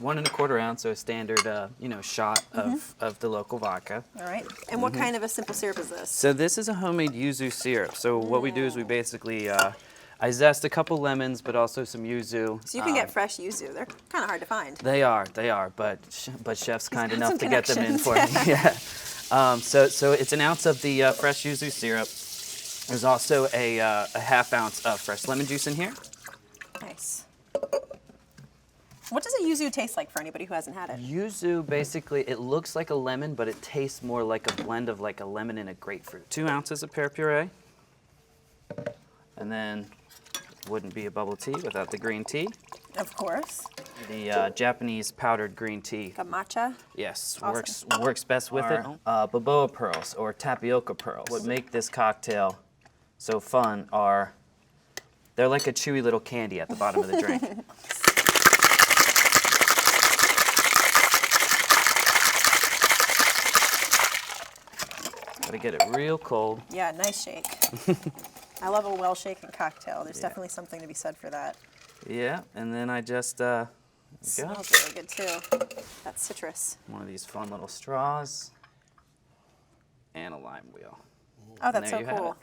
1¼ ounce, so a standard, you know, shot of the local vodka. All right. And what kind of a simple syrup is this? So this is a homemade yuzu syrup. So what we do is we basically, I zest a couple lemons, but also some yuzu. So you can get fresh yuzu. They're kind of hard to find. They are, but chef's kind got enough some to get them in for me. connections. Yeah. So it's an ounce of the fresh yuzu syrup. There's also a ½ ounce of fresh lemon juice in here. Nice. What does a yuzu taste like for anybody who hasn't had it? Yuzu, basically, it looks like a lemon, but it tastes more like a blend of like a lemon and a grapefruit. 2 ounces of pear puree. And then, wouldn't be a bubble tea without the green tea. Of course. The Japanese powdered green tea. Got matcha? Yes, Awesome. works best with it. Baboa pearls or tapioca pearls. What make this cocktail so fun are, they're like a chewy little candy at the bottom of the drink. Gotta get it real cold. Yeah, nice shake. I love a well-shaken cocktail. There's definitely something to be said for that. Yeah, and then I just, Smells really good too. That's citrus. one of these fun little straws and a lime wheel. Oh, that's there so you have cool.